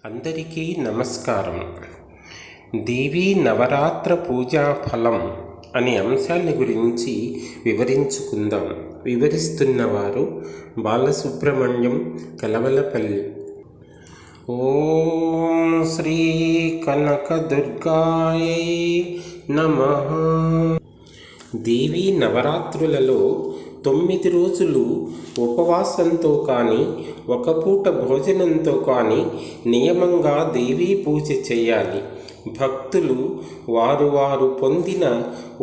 అందరికీ నమస్కారం. దేవీ నవరాత్ర పూజా ఫలం అనే అంశాన్ని గురించి వివరించుకుందాం. వివరిస్తున్నవారు బాలసుబ్రహ్మణ్యం, కలవలపల్లి. ఓం శ్రీ కనకదుర్గాయై నమః. దేవీ నవరాత్రులలో 9 రోజులు ఉపవాసంతో కానీ ఒక పూట భోజనంతో కానీ నియమంగా దేవీ పూజ చేయాలి. భక్తులు వారు పొందిన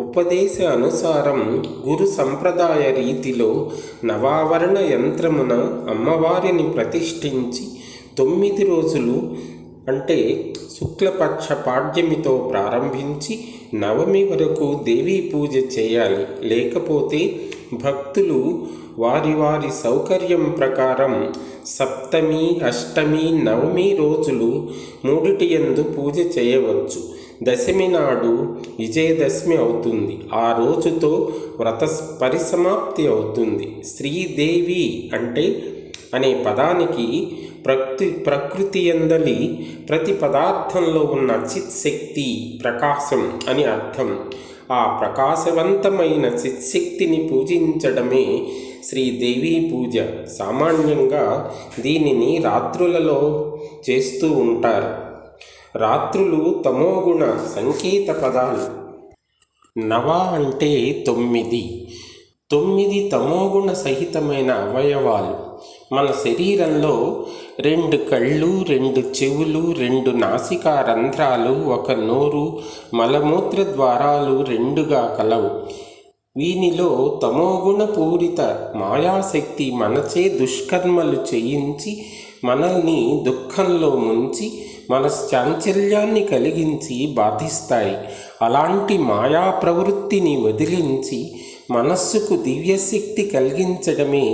ఉపదేశ అనుసారం గురు సంప్రదాయ రీతిలో నవావరణ యంత్రమున అమ్మవారిని ప్రతిష్ఠించి 9 రోజులు అంటే శుక్లపక్ష పాడ్యమితో ప్రారంభించి నవమి వరకు దేవీ పూజ చేయాలి. లేకపోతే భక్తులు వారి సౌకర్యం ప్రకారం సప్తమి, అష్టమి, నవమి రోజులు మూడిటియందు పూజ చేయవచ్చు. దశమి నాడు విజయదశమి అవుతుంది. ఆ రోజుతో వ్రత పరిసమాప్తి అవుతుంది. శ్రీదేవి అనే పదానికి ప్రకృతి యందలి ప్రతి పదార్థంలో ఉన్న చిత్శక్తి, ప్రకాశం అని అర్థం. ఆ ప్రకాశవంతమైన చిత్శక్తిని పూజించడమే శ్రీదేవి పూజ. సామాన్యంగా దీనిని రాత్రులలో చేస్తూ ఉంటారు. రాత్రులు తమోగుణ సంకేత పదాలు. నవ అంటే 9. 9 తమోగుణ సహితమైన అవయవాలు. మన శరీరంలో 2 కళ్ళు, 2 చెవులు, 2 నాసికా రంధ్రాలు, 1 నోరు, మలమూత్ర ద్వారాలు 2గా కలవు. వీనిలో తమోగుణ పూరిత మాయాశక్తి మనచే దుష్కర్మలు చేయించి మనల్ని దుఃఖంలో ముంచి మన చాంచల్యాన్ని కలిగించి బాధిస్తాయి. అలాంటి మాయా ప్రవృత్తిని వదిలించి మనస్సుకు దివ్యశక్తి కలిగించడమే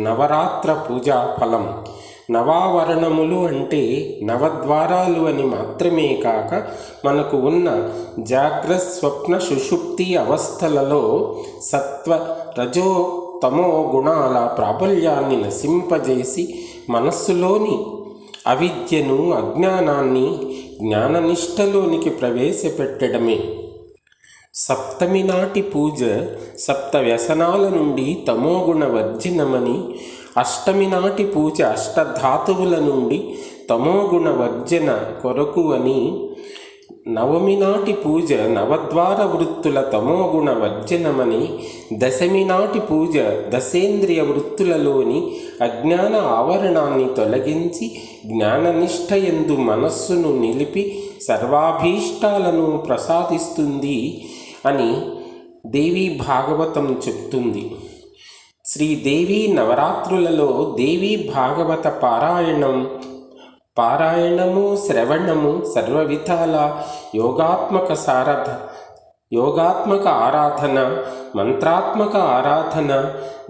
నవరాత్ర పూజా ఫలం. నవావరణములు అంటే నవద్వారాలు అని మాత్రమే కాక మనకు ఉన్న జాగ్రత్త, స్వప్న, సుషుప్తి అవస్థలలో సత్వ, రజో, తమో గుణాల ప్రాబల్యాన్ని నశింపజేసి మనస్సులోని అవిద్యను, అజ్ఞానాన్ని జ్ఞాననిష్టలోనికి ప్రవేశపెట్టడమే. సప్తమి నాటి పూజ సప్త వ్యసనాల నుండి తమోగుణ వర్జనమని, అష్టమి నాటి పూజ అష్టధాతువుల నుండి తమోగుణ వర్జన కొరకు అని, నవమి నాటి పూజ నవద్వార వృత్తుల తమోగుణ వర్జనమని, దశమి నాటి పూజ దశేంద్రియ వృత్తులలోని అజ్ఞాన ఆవరణాన్ని తొలగించి జ్ఞాననిష్టయందు మనస్సును నిలిపి సర్వాభీష్టాలను ప్రసాదిస్తుంది అని దేవీ భాగవతం చెప్తుంది. శ్రీదేవి నవరాత్రులలో దేవీ భాగవత పారాయణము, శ్రవణము సర్వవిధాల యోగాత్మక ఆరాధన, మంత్రాత్మక ఆరాధన,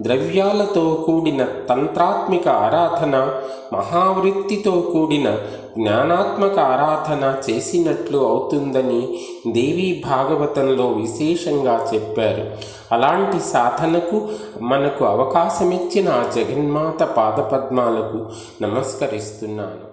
ద్రవ్యాలతో కూడిన తంత్రాత్మిక ఆరాధన, మహావృత్తితో కూడిన జ్ఞానాత్మక ఆరాధన చేసినట్లు అవుతుందని దేవీ భాగవతంలో విశేషంగా చెప్పారు. అలాంటి సాధనకు మనకు అవకాశమిచ్చిన ఆ జగన్మాత పాదపద్మాలకు నమస్కరిస్తున్నాను.